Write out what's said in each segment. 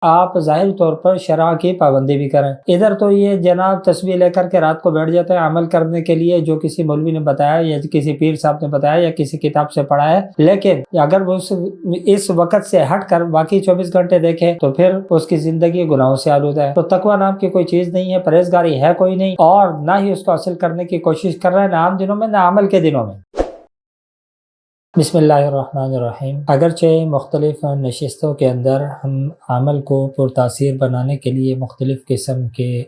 آپ ظاہری طور پر شرع کی پابندی بھی کریں۔ ادھر تو یہ جناب تسبیح لے کر کے رات کو بیٹھ جاتے ہیں عمل کرنے کے لیے جو کسی مولوی نے بتایا یا کسی پیر صاحب نے بتایا یا کسی کتاب سے پڑھا ہے، لیکن اگر وہ اس وقت سے ہٹ کر باقی 24 گھنٹے دیکھے تو پھر اس کی زندگی گناہوں سے آلودہ ہے۔ تو تقوی نام کی کوئی چیز نہیں ہے، پرہیزگاری ہے کوئی نہیں، اور نہ ہی اس کو حاصل کرنے کی کوشش کر رہا ہے، نہ عام دنوں میں نہ عمل کے دنوں میں۔ بسم اللہ الرحمن الرحیم۔ اگرچہ مختلف نشستوں کے اندر ہم عمل کو پرتاثیر بنانے کے لیے مختلف قسم کے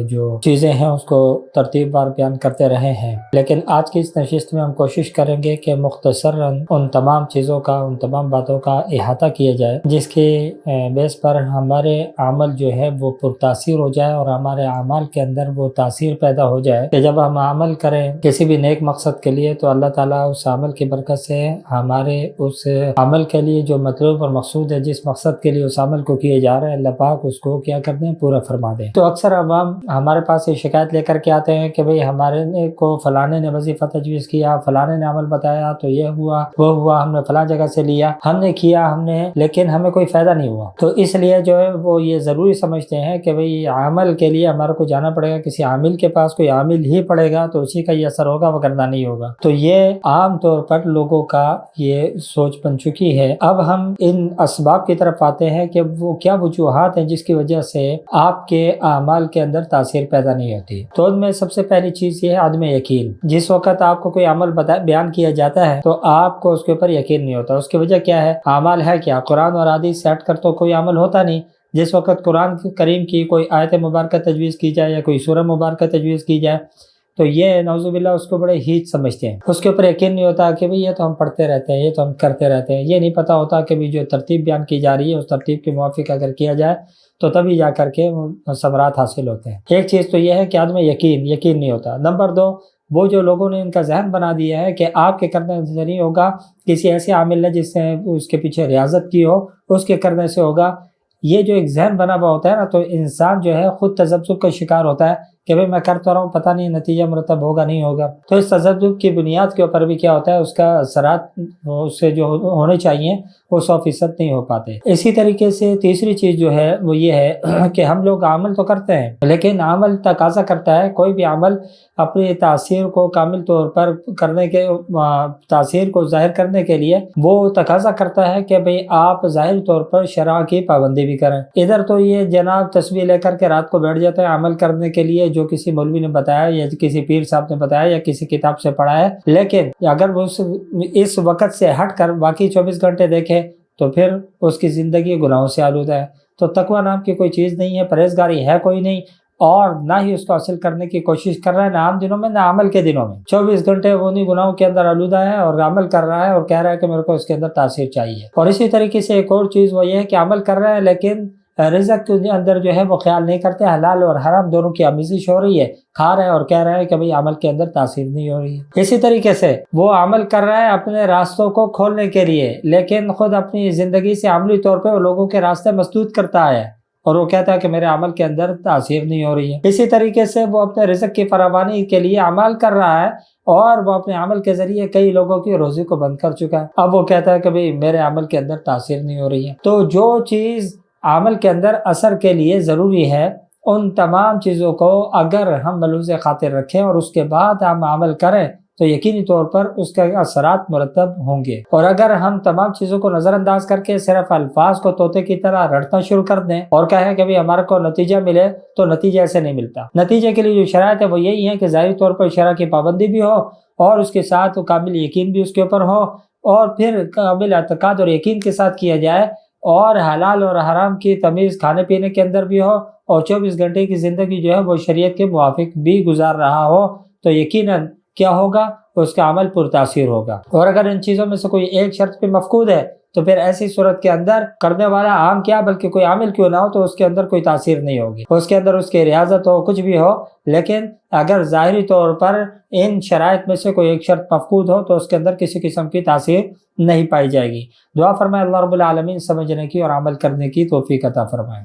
جو چیزیں ہیں اس کو ترتیب بار بیان کرتے رہے ہیں، لیکن آج کی اس نشست میں ہم کوشش کریں گے کہ مختصراً ان تمام چیزوں کا، ان تمام باتوں کا احاطہ کیا جائے جس کے بیس پر ہمارے عمل جو ہے وہ پرتاثیر ہو جائے اور ہمارے اعمال کے اندر وہ تاثیر پیدا ہو جائے کہ جب ہم عمل کریں کسی بھی نیک مقصد کے لیے تو اللہ تعالیٰ اس عمل کی برکت سے ہمارے اس عمل کے لیے جو مطلوب اور مقصود ہے، جس مقصد کے لیے اس عمل کو کیے جا رہے ہیں، اللہ پاک اس کو کیا کر دیں، پورا فرما دیں۔ تو اکثر عوام ہمارے پاس یہ شکایت لے کر کے آتے ہیں کہ بھئی ہمارے کو فلانے نے وظیفہ تجویز کیا، فلانے نے عمل بتایا تو یہ ہوا وہ ہوا، ہم نے فلاں جگہ سے لیا، ہم نے کیا لیکن ہمیں کوئی فائدہ نہیں ہوا۔ تو اس لیے جو ہے وہ یہ ضروری سمجھتے ہیں کہ بھئی عمل کے لیے ہمارے کو جانا پڑے گا کسی عامل کے پاس، کوئی عامل ہی پڑے گا تو اسی کا یہ اثر ہوگا، وگرنہ نہیں ہوگا۔ تو یہ عام طور پر لوگوں کا یہ سوچ بن چکی ہے۔ اب ہم ان اسباب کی طرف آتے ہیں کہ وہ کیا وجوہات ہیں جس کی وجہ سے آپ کے اعمال کے اندر تاثیر پیدا نہیں ہوتی۔ تو ان میں سب سے پہلی چیز یہ ہے عدم یقین۔ جس وقت آپ کو کوئی عمل بیان کیا جاتا ہے تو آپ کو اس کے اوپر یقین نہیں ہوتا۔ اس کی وجہ کیا ہے؟ اعمال ہے کیا؟ قرآن اور حدیث سے ہٹ کر تو کوئی عمل ہوتا نہیں۔ جس وقت قرآن کریم کی کوئی آیت مبارکہ تجویز کی جائے یا کوئی سورہ مبارکہ تجویز کی جائے تو یہ نعوذ باللہ اس کو بڑے ہیچ سمجھتے ہیں، اس کے اوپر یقین نہیں ہوتا کہ یہ تو ہم پڑھتے رہتے ہیں، یہ تو ہم کرتے رہتے ہیں۔ یہ نہیں پتہ ہوتا کہ جو ترتیب بیان کی جا رہی ہے اس ترتیب کے موافق اگر کیا جائے تو تبھی جا کر کے ثمرات حاصل ہوتے ہیں۔ ایک چیز تو یہ ہے کہ آدمی یقین نہیں ہوتا۔ نمبر 2، وہ جو لوگوں نے ان کا ذہن بنا دیا ہے کہ آپ کے کرنے سے نہیں ہوگا، کسی ایسے عامل نے جس نے اس کے پیچھے ریاضت کی ہو اس کے کرنے سے ہوگا۔ یہ جو ایک ذہن بنا ہوا ہوتا ہے نا، تو انسان جو ہے خود تذبذب کا شکار ہوتا ہے کہ بھئی میں کرتا رہا ہوں، پتہ نہیں نتیجہ مرتب ہوگا نہیں ہوگا۔ تو اس تذبذب کی بنیاد کے اوپر بھی کیا ہوتا ہے، اس کا اثرات اس سے جو ہونے چاہیے وہ 100% نہیں ہو پاتے۔ اسی طریقے سے تیسری چیز جو ہے وہ یہ ہے کہ ہم لوگ عمل تو کرتے ہیں لیکن عمل تقاضا کرتا ہے، کوئی بھی عمل اپنی تاثیر کو کامل طور پر کرنے کے تاثیر کو ظاہر کرنے کے لیے وہ تقاضا کرتا ہے کہ بھئی آپ ظاہری طور پر شرع کی پابندی بھی کریں۔ ادھر تو یہ جناب تسبیح لے کر کے رات کو بیٹھ جاتے ہیں عمل کرنے کے لیے جو کسی مولوی نے بتایا یا کسی پیر صاحب نے بتایا یا کسی کتاب سے پڑھا ہے، لیکن اگر وہ اس وقت سے ہٹ کر باقی 24 گھنٹے دیکھے تو پھر اس کی زندگی گناہوں سے آلودہ ہے۔ تو تقوی نام کی کوئی چیز نہیں ہے، پرہیزگاری ہے کوئی نہیں، اور نہ ہی اس کو حاصل کرنے کی کوشش کر رہا ہے، نہ عام دنوں میں نہ عمل کے دنوں میں۔ 24 گھنٹے وہ انہی گناہوں کے اندر آلودہ ہے اور عمل کر رہا ہے اور کہہ رہا ہے کہ میرے کو اس کے اندر تاثیر چاہیے۔ اور اسی طریقے سے ایک اور چیز وہ یہ ہے کہ عمل کر رہا ہے لیکن رزق کے اندر جو ہے وہ خیال نہیں کرتے، حلال اور حرام دونوں کی آمیزش ہو رہی ہے، کھا رہے ہیں اور کہہ رہے ہیں کہ بھئی عمل کے اندر تاثیر نہیں ہو رہی ہے۔ اسی طریقے سے وہ عمل کر رہا ہے اپنے راستوں کو کھولنے کے لیے، لیکن خود اپنی زندگی سے عملی طور پہ وہ لوگوں کے راستے مسدود کرتا ہے اور وہ کہتا ہے کہ میرے عمل کے اندر تاثیر نہیں ہو رہی ہے۔ اسی طریقے سے وہ اپنے رزق کی فراوانی کے لیے عمل کر رہا ہے اور وہ اپنے عمل کے ذریعے کئی لوگوں کی روزی کو بند کر چکا ہے، اب وہ کہتا ہے کہ بھئی میرے عمل کے اندر تاثیر نہیں ہو رہی ہے۔ تو جو چیز عمل کے اندر اثر کے لیے ضروری ہے ان تمام چیزوں کو اگر ہم ملحوظ خاطر رکھیں اور اس کے بعد ہم عمل کریں تو یقینی طور پر اس کے اثرات مرتب ہوں گے۔ اور اگر ہم تمام چیزوں کو نظر انداز کر کے صرف الفاظ کو طوطے کی طرح رٹنا شروع کر دیں اور کہیں کہ بھی ہمارے کو نتیجہ ملے، تو نتیجہ ایسے نہیں ملتا۔ نتیجے کے لیے جو شرائط ہے وہ یہی ہے کہ ظاہری طور پر شرع کی پابندی بھی ہو اور اس کے ساتھ کامل یقین بھی اس کے اوپر ہو، اور پھر کامل اعتقاد اور یقین کے ساتھ کیا جائے، اور حلال اور حرام کی تمیز کھانے پینے کے اندر بھی ہو، اور 24 گھنٹے کی زندگی جو ہے وہ شریعت کے موافق بھی گزار رہا ہو، تو یقیناً کیا ہوگا، اس کا عمل پرتاثیر ہوگا۔ اور اگر ان چیزوں میں سے کوئی ایک شرط پہ مفقود ہے تو پھر ایسی صورت کے اندر کرنے والا عام کیا بلکہ کوئی عامل کیوں نہ ہو تو اس کے اندر کوئی تاثیر نہیں ہوگی، اس کے اندر اس کی ریاضت ہو، کچھ بھی ہو، لیکن اگر ظاہری طور پر ان شرائط میں سے کوئی ایک شرط مفقود ہو تو اس کے اندر کسی قسم کی تاثیر نہیں پائی جائے گی۔ دعا فرمائے اللہ رب العالمین سمجھنے کی اور عمل کرنے کی توفیق عطا فرمائے۔